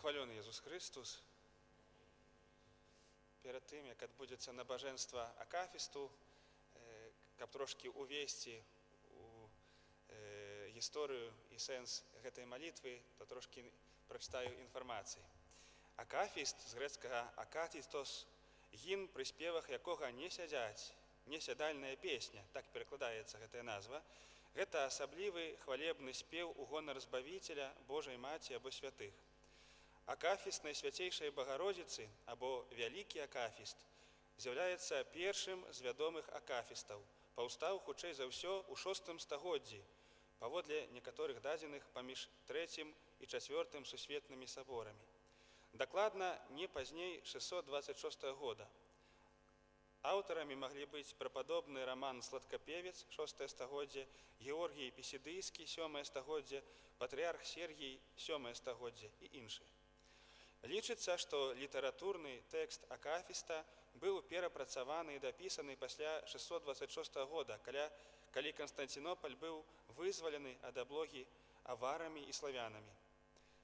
Пахвалёны Jesús Христос. Перад тым, як адбудзецца набажэнства акафісту, каб трошкі увесці у гісторыю і сэнс гэтай малітвы, то трошкі прачытаю інфармацыі. Акафіст з грэцкага акатістос, гімн, пры спевах якога не сядзяць, несядальная песня, так перакладаецца гэтая назва. Гэта асаблівы хвалебны спеў у гонар Збавіцеля, Божай Маці або святых. Акафіст Найсвяцейшай Багародзіцы або вялікі акафіст з'яўляецца першым з вядомых акафістаў. Паўстаў хутчэй за ўсё ў VI стагоддзі, паводле некаторых дадзеных паміж III і IV сусветнымі саборамі. Дакладна не пазней 626 года. Аўтарамі маглі быць прападобны Раман Сладкапевец, VI стагоддзе, Георгій Пісідыйскі, VII стагоддзе, патрыарх Сергій, VII стагоддзе і іншыя. Лічыцца, што літаратурны тэкст акафіста быў перапрацаваны і дапісаны пасля 626 года, калі Канстанцінопаль быў вызвалены ад аблогі аварамі і славянамі.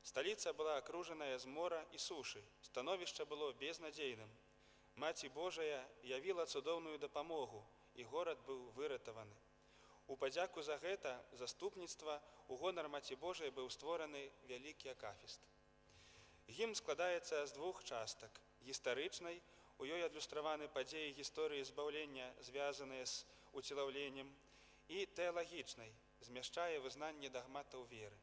Сталіца была акружаная з мора і сушы, становішча было безнадзейным. Маці Божая явіла цудоўную дапамогу, і горад быў выратаваны. У падзяку за гэта заступніцтва у гонар Маці Божай быў створаны вялікі акафіст. Гімн складаецца з двух частак. Гістарычнай, у ёй адлюстраваны падзеі гісторыі збаўлення, звязаныя з уцелаўленнем, і тэалагічнай, змяшчае вызнанне дагматаў веры.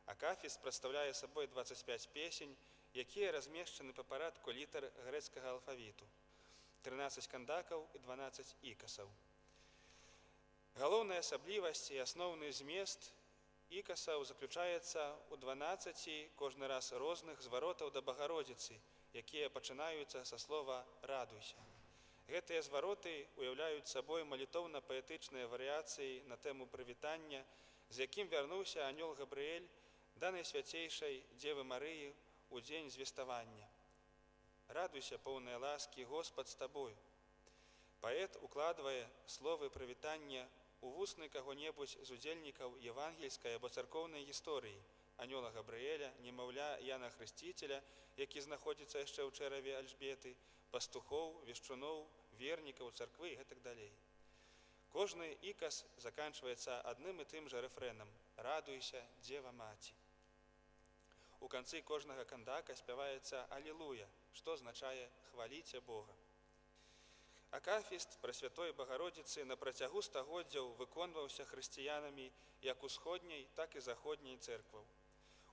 Акафіст прадстаўляе сабой 25 песень, якія размешчаны па парадку літар грэцкага алфавіту, 13 кандакаў і 12 ікасаў. Галоўная асаблівасць і асноўны змест ікасаў заключаецца ў 12 кожны раз розных зваротаў да Багародзіцы, якія пачынаюцца са слова «радуйся». Гэтыя звароты уяўляюць сабой малітоўна-паэтычныя варыяцыі на тэму прывітання, з якім вярнуўся анёл Габрыэль да Найсвяцейшай Дзевы Марыі у дзень звеставання. «Радуйся, поўныя ласкі, Господ з табою». Паэт укладвае словы прывітання у вусны каго-небудзь з удзельнікаў евангельскай або царкоўнай гісторыі, анёла Габрыэля, немаўля Яна Хрысціцеля, які знаходзіцца яшчэ ў чэраве Альжбеты, пастухоў, вешчуноў, вернікаў царквы і гэтак далей. Кожны ікас заканчваецца адным і тым жа рэфрэнам «Радуйся, Дзева Маці». У канцы кожнага кандака спяваецца «Алілуя», што азначае «Хваліце Бога». Акафіст Прасвятой Багародзіцы на працягу стагоддзяў выконваўся хрысціянамі як усходняй, так і заходняй цэркваў.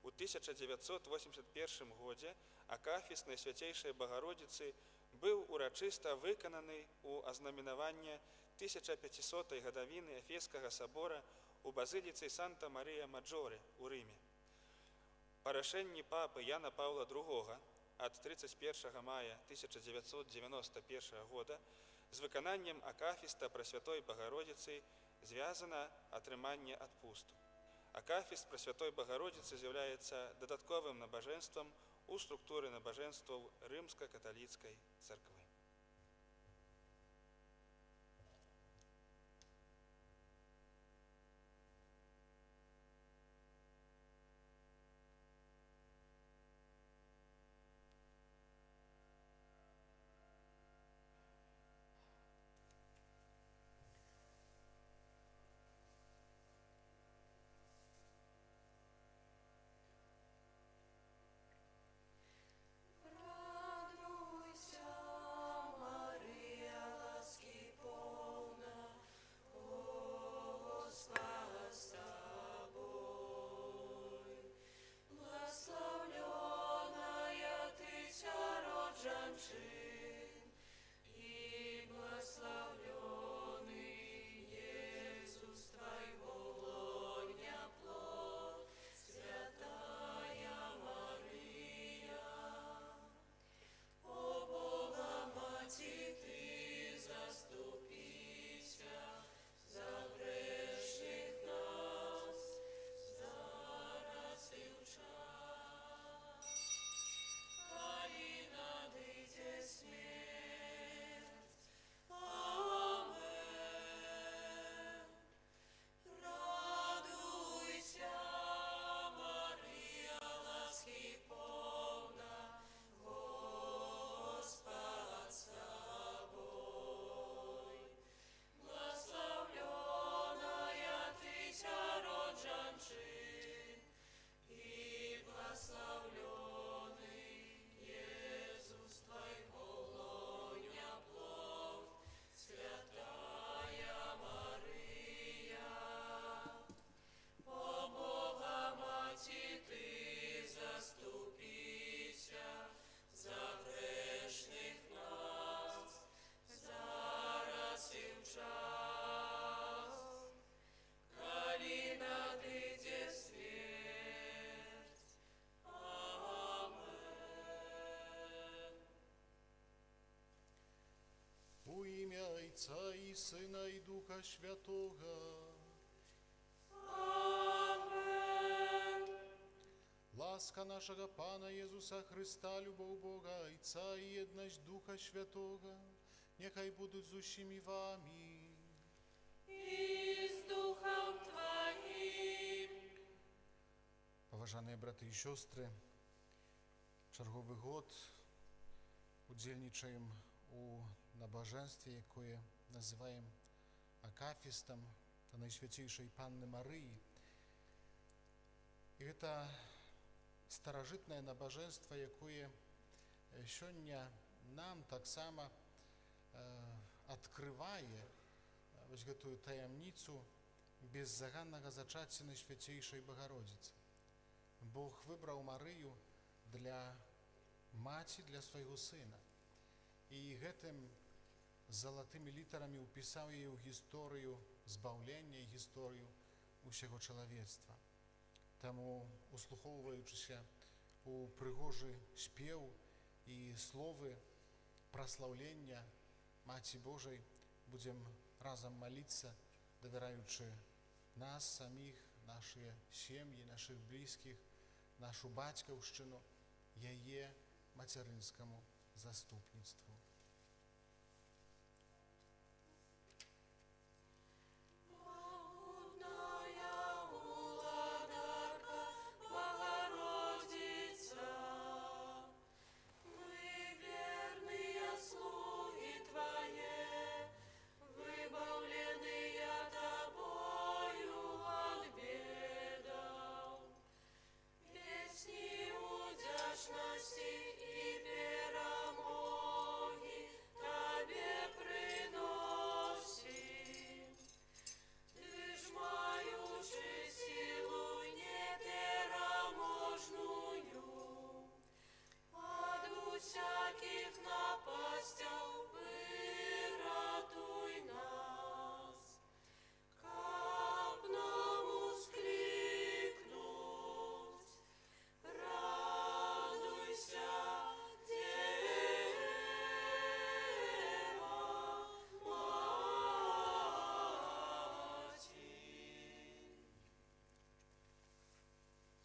У 1981 годзе акафіст Найсвяцейшай Багародзіцы быў урачыста выкананы ў азнаменаванне 1500-й гадавіны Эфескага сабора у базыліцы Санта-Марыя-Маджоре ў Рыме. Па рашэнні папы Яна Паўла II ад 31 мая 1991 года з выкананнем акафіста Прасвятой Багародзіцы звязана атрыманне адпусту. Акафіст Прасвятой Багародзіцы з'яўляецца дадатковым набажэнствам у структуры набажэнстваў рымска-каталіцкай царквы. Калі надыдзе Отца и Сына и Духа Святого. Ласка нашего Пана Иисуса Христа, любовь Бога, Отца и едность Духа Святого, нехай будут з усіми вами. И с Духом Твоим. Поважаные браты и сестры, черговий год удзельнічаем у набажэнстве, якое называем акафістам да Найсвяцейшай Панны Марыі. І гэта старажытнае набажэнства, якое сёння нам таксама адкрывае вось гэтую таямніцу беззаганнага зачацця Найсвяцейшай Богородицы. Бог выбраў Марыю для маці, для свайго сына. І гэтым залатымі літарамі ўпісаў яе ў гісторыю збаўлення і гісторыю усяго чалавецтва. Таму, услухоўваючыся у прыгожы спеў і словы праслаўлення Маці Божай, будзем разам маліцца, давяраючы нас саміх, нашыя сем'і, нашых блізкіх, нашу бацькаўшчыну, яе мацярынскаму заступніцтву.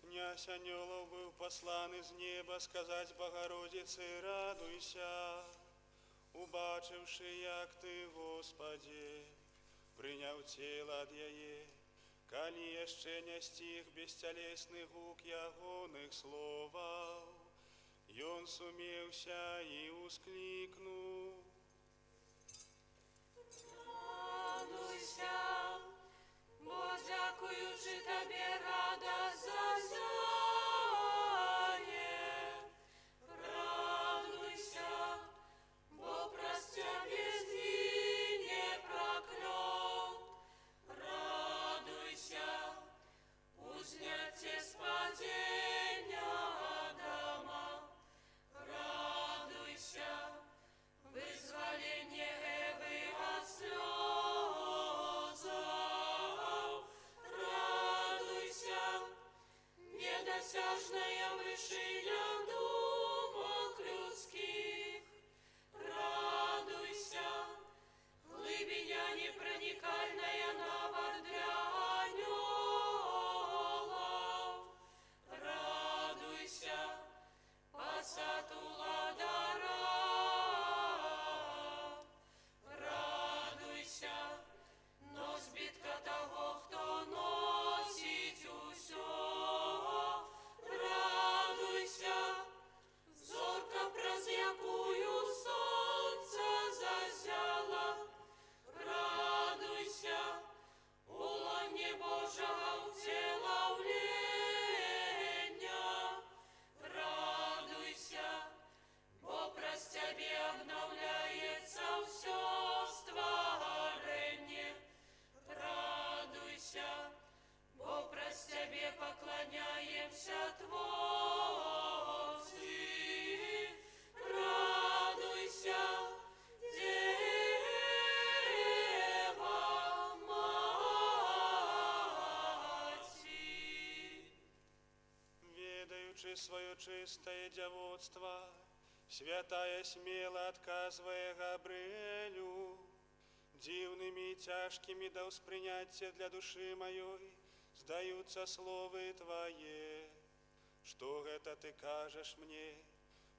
Князь Анёлов был послан из неба сказать Богородице: радуйся, убачивши, як ты, Господи, приняв тело от яе, коли еще не стих бестелесный гук ягоных словов, и он сумевся и ускликнул. Радуйся, бо дякуючи Тобі рада зазяє. Радуйся, бо простя без не проклёт. Радуйся, узняття з падіння Адама. Радуйся, визволення Еви от сльозів. Радуйся, недосяжная вышиня думок людских. Радуйся, глибиня непроникальная навар для анёлов. Радуйся, посад уладара. Радуйся, но збитка того, хто носить усё. Радуйся, зорка, праз якую сонце зазяло. Радуйся, у лоне Божого втіловлення. Радуйся, бо праз Тебе обновляется все створение. Радуйся, бо праз Тебе поклоняемся Творцы. Радуйся, Дева Маті. Ведаючи свое чистое девотство, святая смело отказывая Габриэлю, Дивными и тяжкими да воспринятия для души моей сдаются словы Твое. Что это Ты кажешь мне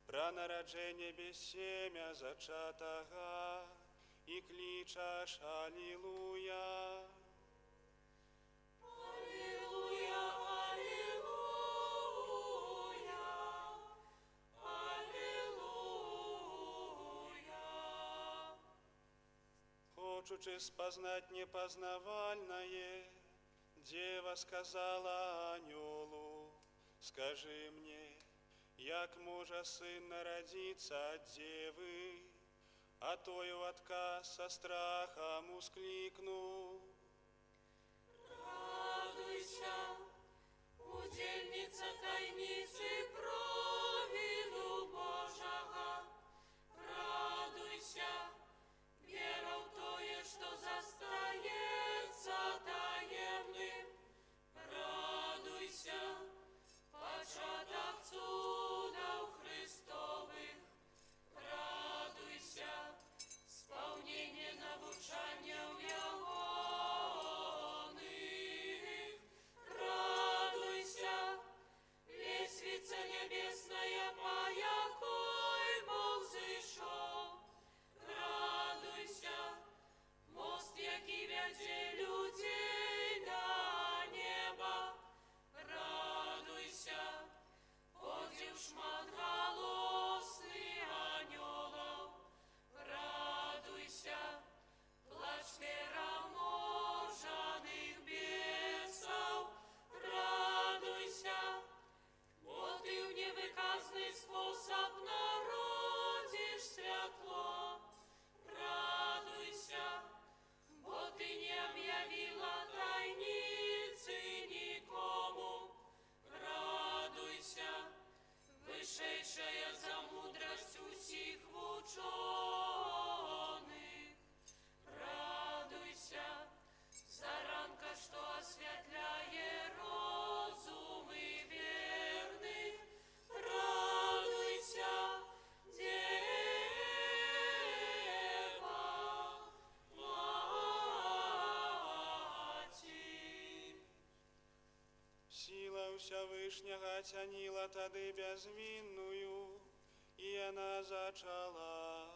про народжение без семя зачатого и кличаш Аллилуйя. Аллилуйя, аллилуйя, аллилуйя. Хочучи спознать непознавальное, Дева сказала ангелу: скажи мне, як може сын народиться от девы, а тою отказ со страхом ускликну. Радуйся, удельница тайницы провиду Божага. Радуйся, вера в тое, что застається таємним. Радуйся, початок чудов Христових. Радуйся, сповнення навчання в Ягоних. Радуйся, лестница небесная, по якой Бог зійшов. Радуйся, мост, який веде людей на небо. Радуйся, поділ шмат голосний аньолов. Радуйся, плач переможених бесов. Радуйся, бо ти в невиказний спосіб народиш світло. Радуйся, бо ти не об'явила тайниці нікому. Радуйся, вышедшая за мудрость усіх ученых. Радуйся, заранка, что осветляє розуми верных. Радуйся, Дева, Маті. Сила Всевышнего тянила тады безвинную, и она зачала.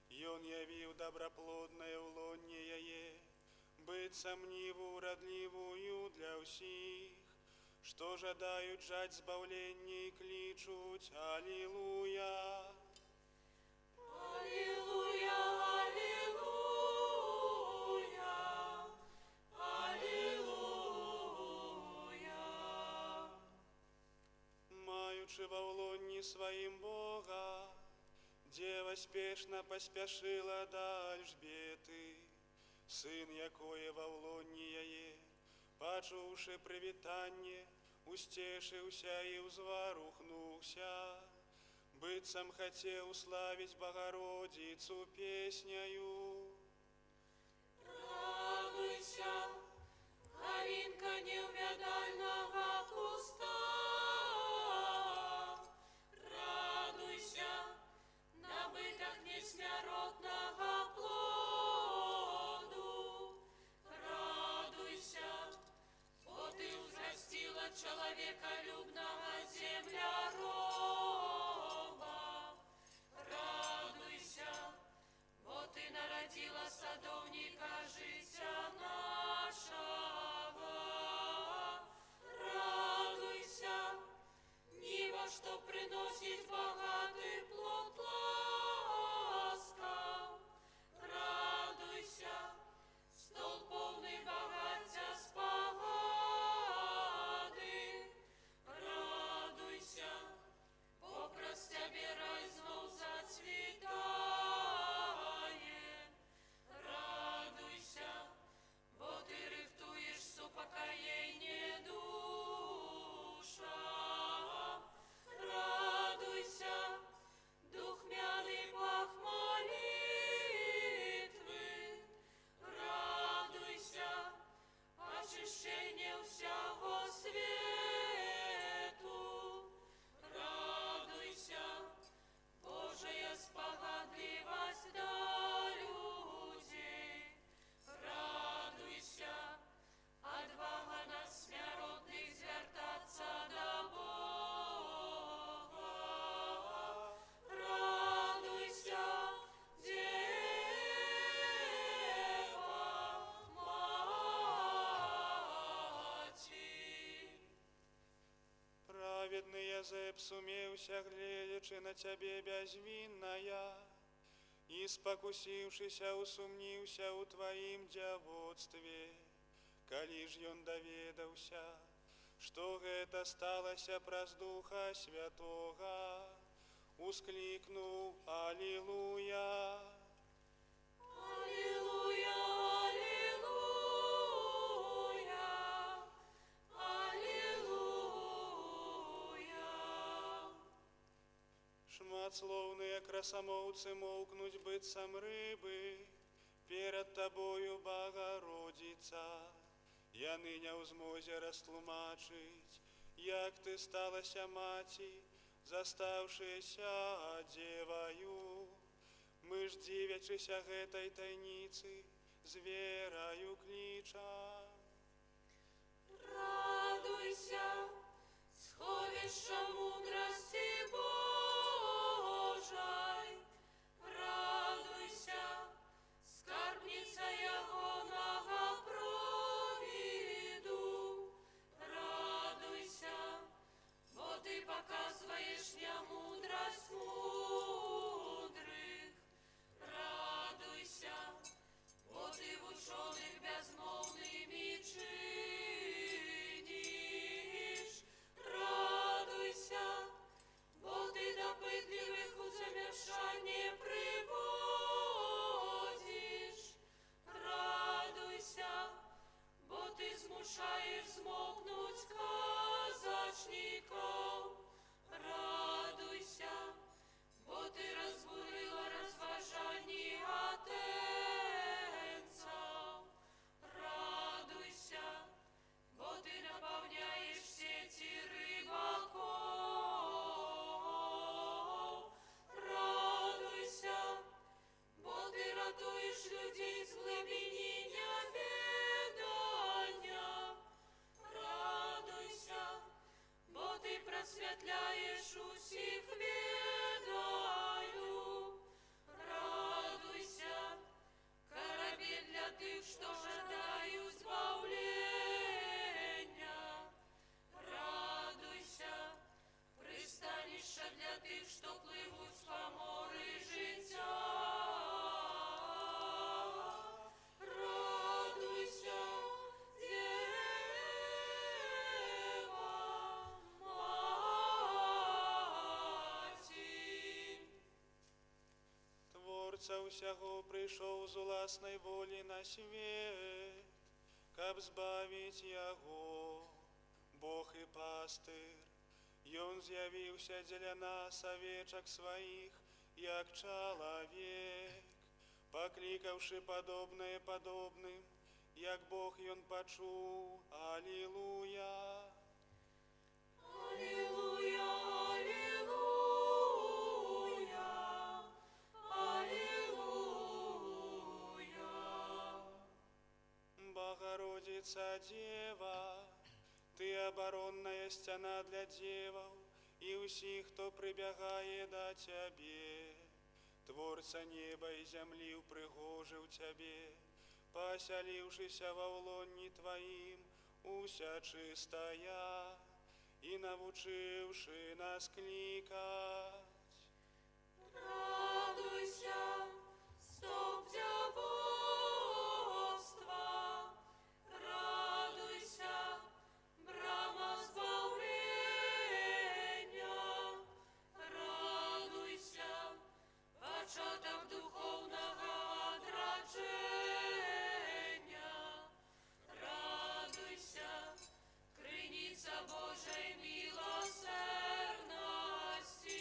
И он явил доброплодное улонне яе, быть сомниву родливую для всех, что жадают жать збавление и кличуть Аллилуйя. Аллилуйя, аллилуйя, аллилуйя. Маючи во улонне своим Бога, Дева спешно поспешила до Альжбеты, сын якое во улонне яе, почувши привитанье, устешился и узварухнулся, быцем хотел славить Богородицу песнею. Радуйся, Галинка неувядального куста. Радуйся, набыток несмяротного плоду. Радуйся, бо ты взрастила человеколюбного земляроба. Радуйся, бо ты народила садовника життя нашого. Язэп сумеўся, гледзячы на цябе бязвінная, і, спакусіўшыся, усумніўся ў тваім дзявоцтве. Калі ж ён даведаўся, што гэта сталася праз Духа Святога, усклікнуў Алілуя. Алілуя, алілуя, алілуя. Шматслоўныя красамоўцы моўкнуць быццам рыбы, перад табою, Багародзіца. Яны не ў змозе растлумачыць, як ты сталася маці, застаўшыся дзеваю. Мы ж, дзівячыся гэтай тайніцы, з вераю клічам. Радуйся, сховішча мудрасці Божай. Радуйся, скарбніца ягонага провіду. Радуйся, бо ти показваєш мудрість мудрих. Радуйся, бо ти в учених безмовними чиниш. Радуйся, бо ти допитливих у замішання приводиш. Радуйся, бо ти змушаєш змовкнуть казачников. Радуйся, бо ти розбурила розважання атенців. Радуйся, бо ти наповняєш сеті рибаков. Радуйся, бо ти рятуєш людей з глибині невідання. Радуйся, бо ти просвітляєш усіх відаю. Радуйся, корабель для тих, що жадають збавлення. Радуйся, пристанище для тих, що пливуть по морі життя. Радуйся, Дева Маті. Творця ўсяго прыйшоў з уласнай волі на свет, каб збавіць яго, Бог і пастыр. Ён з'явіўся дзеля нас, авечак сваіх, як чалавек, паклікаўшы падобнае падобным, як Бог ён пачуў. Алілуя. Алілуя, алілуя, алілуя. Багародзіца Дева, ты абаронная сцяна для дзеваў і ўсіх, хто прыбягае да цябе. Творца неба і зямлі ўпрыгожыў цябе, пасяліўшыся ва ўлонні тваім, уся чыстая, і навучыўшы нас клікаць. Радуйся, стоп дзявоцтва. Радуйся, брама збавлення. Радуйся, початок духовного одрадження. Радуйся, криниця Божої милосердності.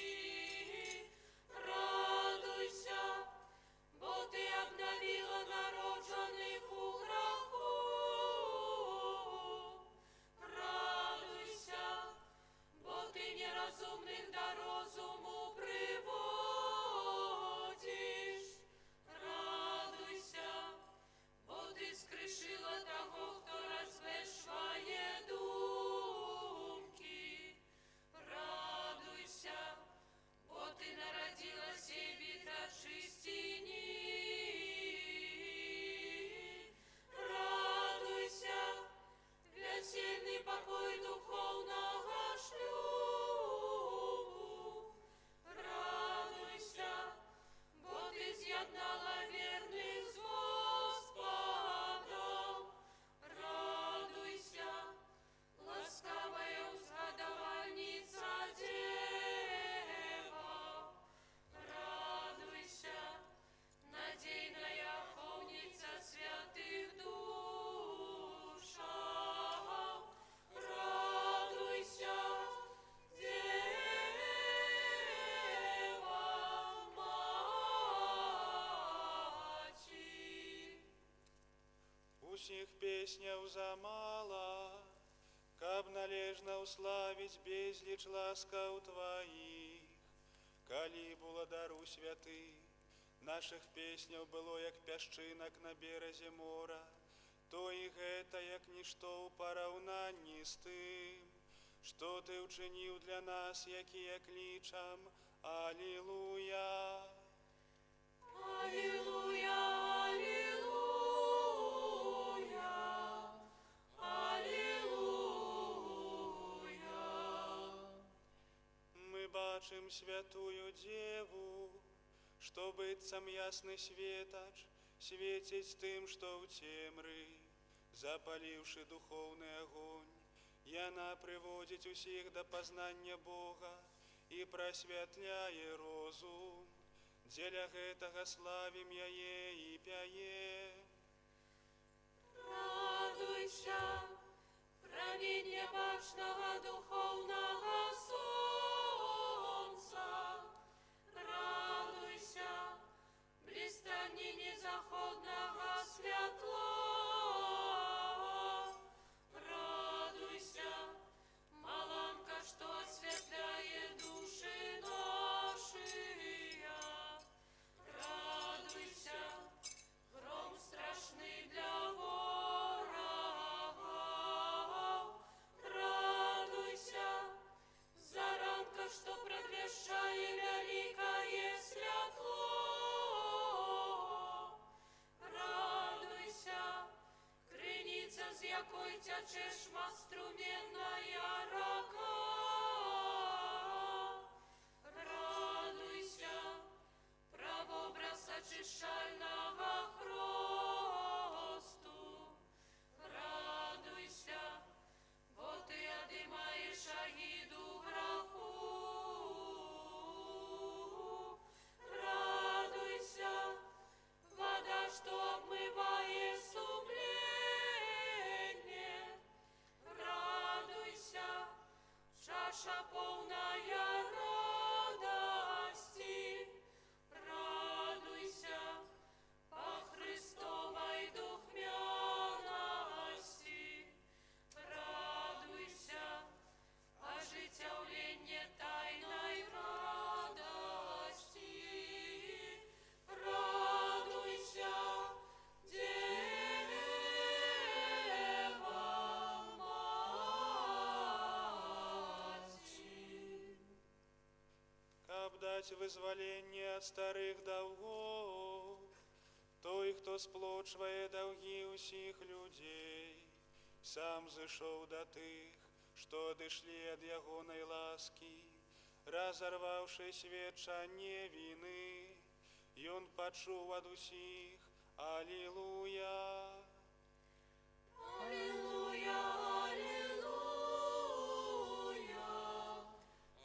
усіх песняў замала, каб належна ўславіць безліч ласкаў Тваіх. Калі б уладару святы, нашых песняў было як пясчынак на беразе мора, то і гэта як нішто ў параўнанні з тым, што Ты ўчыніў для нас, якія клічам Алілуя. Алілуя, алілуя, алілуя. Мы бачым святую Деву, што быццам ясны светач свеціць тым, што ў цемры, запаліўшы духоўны агонь, яна прыводзіць усіх да пазнання Бога і прасвятляе розум. Дзеля гэтага славім яе і пяем. Радуйся, прамень нябачнага духоўнага сонца. Радуйся, блістанне незаходнага святла. Радуйся, маланка, што асвятляе душы нашыя. Радуйся, гром страшны для ворогаў. Радуйся, заранка, што прадвяшчае вялікае святло. Радуйся, крыніца, з якой цячэ шматструменная рака. Радуйся, правобраз ачышчальнага хросту. Радуйся, бо Ты адымаеш агіду граху. Радуйся, вода, што обмывае сумленне. Радуйся, чаша поўная радасці. Радуйся, по Христовой духмяности. Радуйся, оживленне тайной радости. Радуйся, Дева Мать. Каб даць вызваленне ад старых даўгоў, той, хто сплочвае даўгі ўсіх людзей, сам зышоў да тых, што адышлі ад ягонай ласкі, разарваўшы сведчанне віны, ён пачуў ад усіх Алілуя. Аллилуйя, аллилуйя,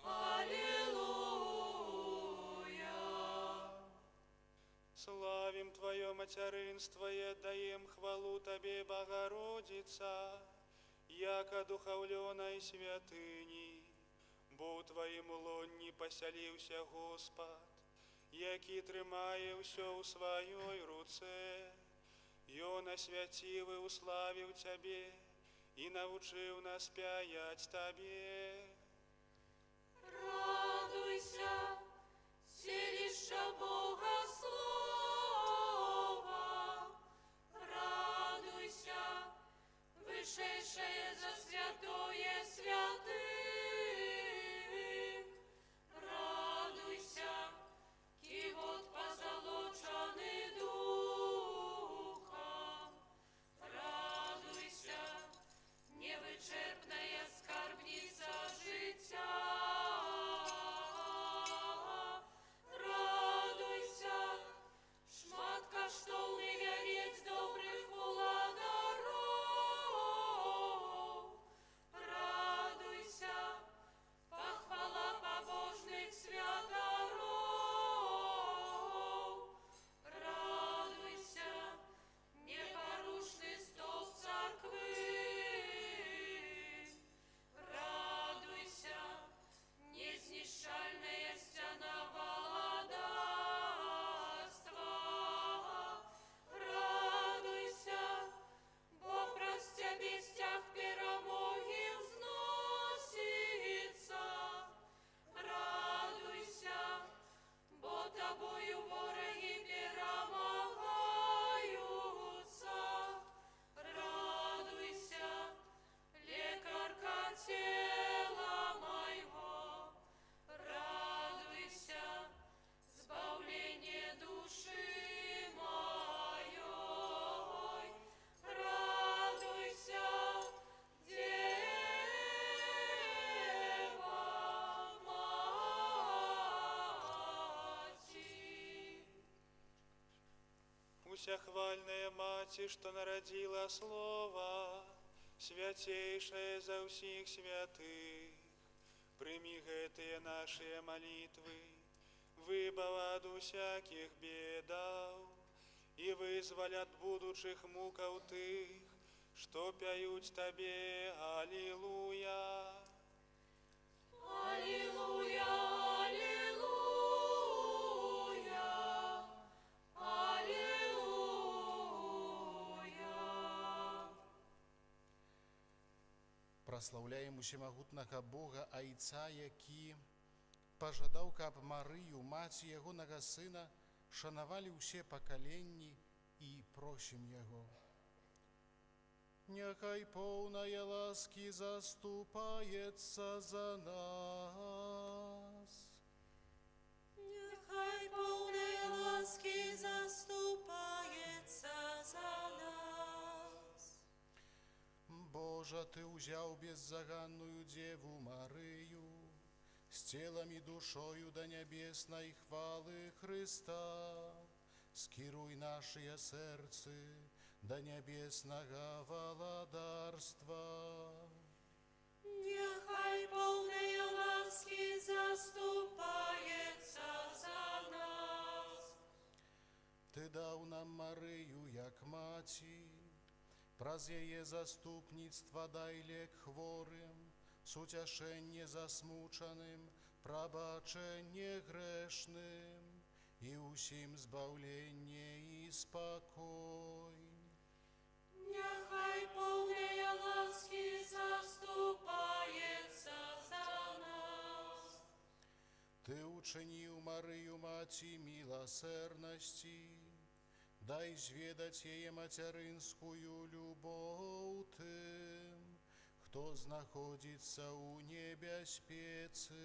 аллилуйя. Славім Твоё мацярынства і аддаем хвалу Табе, Богородица, як адухаўлёнай святыні, бо ў Тваім лонні пасяліўся Господ, які трымае ўсё ў сваёй руцэ. Ён асвяціў і уславіў Цябе і навучыў нас пяяць Табе. Радуйся, селішча Бога слова. Радуйся, вышэйшае за святое святых. Радуйся, ківот позолочаны духом. Радуйся, невычерпная скарбница життя. Радуйся, усяхвальная Маці, што нарадзіла Слова, свяцейшая за ўсіх святых, прымі гэтыя нашыя малітвы, выбаў ад усякіх бедаў і вызваль ад будучых мукаў тых, што пяюць Табе, Алілуя. Аллилуйя, аллилуйя, аллилуйя. Праслаўляем усемагутнага Бога Айца, які пажадаў, каб Марыю, маці ягонага сына, шанавалі ўсе пакаленні і просім яго. Няхай поўная ласкі заступаецца за нас. Нехай полной ласки заступается за нас. Божа, Ты ўзяў беззаганную Деву Марыю з целам і душою да нябеснай хвалы Христа. Скіруй нашыя сэрцы да нябеснага валадарства. Нехай полной ласки заступается за нас. Ты даў нам Марыю як маці, праз яе заступніцтва дай лек хворым, суцяшэнне засмучаным, прабачэнне грэшным і ўсім збаўленне і спакой. Нехай полной ласки заступается за нас. Ты учыніў Марыю маці міласэрнасці, дай зведаць яе мацярынскую любоў тым, хто знаходзіцца ў небяспецы.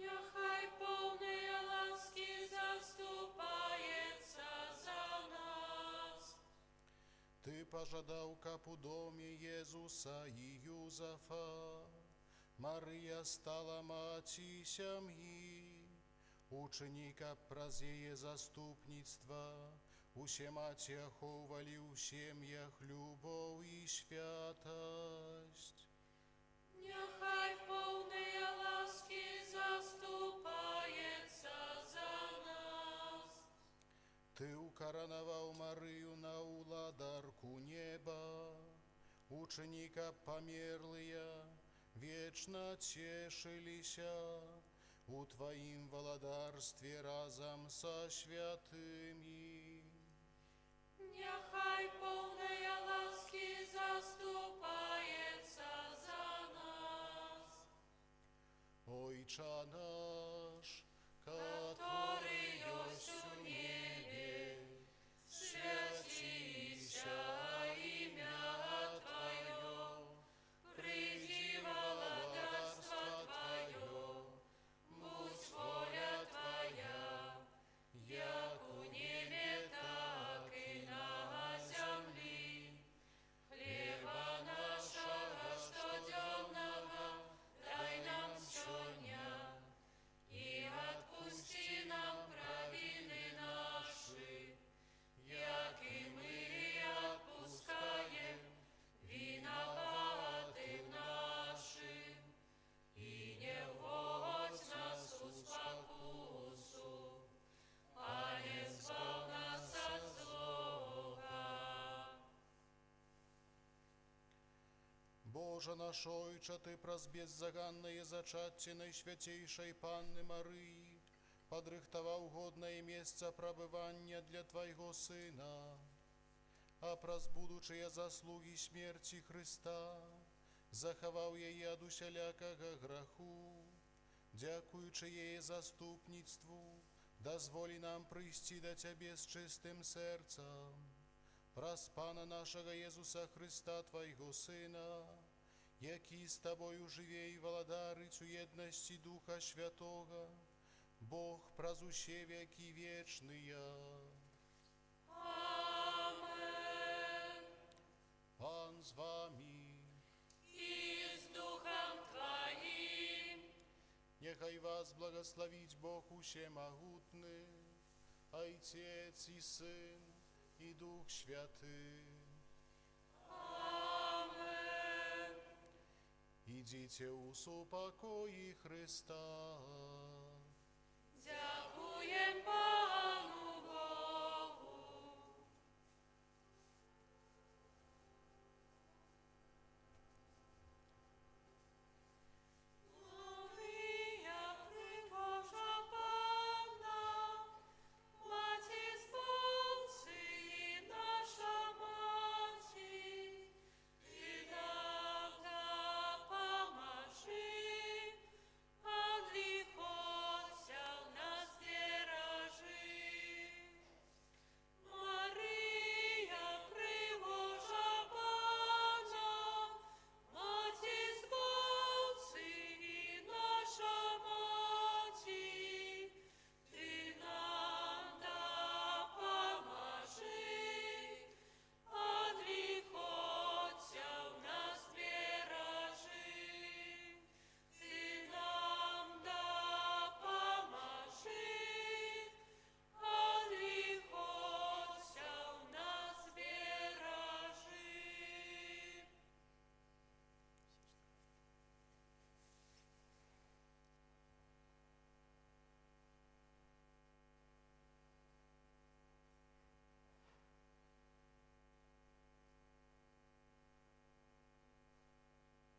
Нехай полной ласки заступается за нас. Ты пажадаў, каб у доме Езуса і Юзафа Марыя стала маці сям'і, учыні, каб праз яе заступніцтва усе маці ахоўвалі ў сем'ях любоў і святасць. Нехай полной ласки заступается за нас. Ты укаранаваў Марыю на ўладарку неба, учыні, каб памерлыя вечна цешыліся у Тваім валадарстве разам са святымі. Нехай полной ласки заступается за нас. Ойча наш, Который есть у небе, святися имя Твое, приди владарство Твое, будь воля Твоя, як у небе, так и на земли. Хлеба нашего штоденного дай нам сегодня, и отпусти нам провины наши, як и мы отпускаем виноватым нашим, и не вводь нас в спокусу, а не избавь нас от злого. Божа наш Ойча, Ты праз беззаганнае зачацце Найсвяцейшай Панны Марыі падрыхтаваў годнае месца прабывання для Твайго Сына, а праз будучыя заслугі смерці Хрыста захаваў яе ад усялякага граху. Дзякуючы яе заступніцтву, дазволі нам прыйсці да Цябе з чыстым сэрцам. Праз Пана нашага Езуса Хрыста, Твайго Сына, які з Табою жыве і валадарыць у еднасці Духа Святога, Бог праз усе векі вечныя. Амен. Пан з вамі. И с Духом Твоим. Нехай вас благословить Бог усемогутный, Ojciec i Syn, i Duch Święty. Amen. Idźcie u supokoi Chrysta.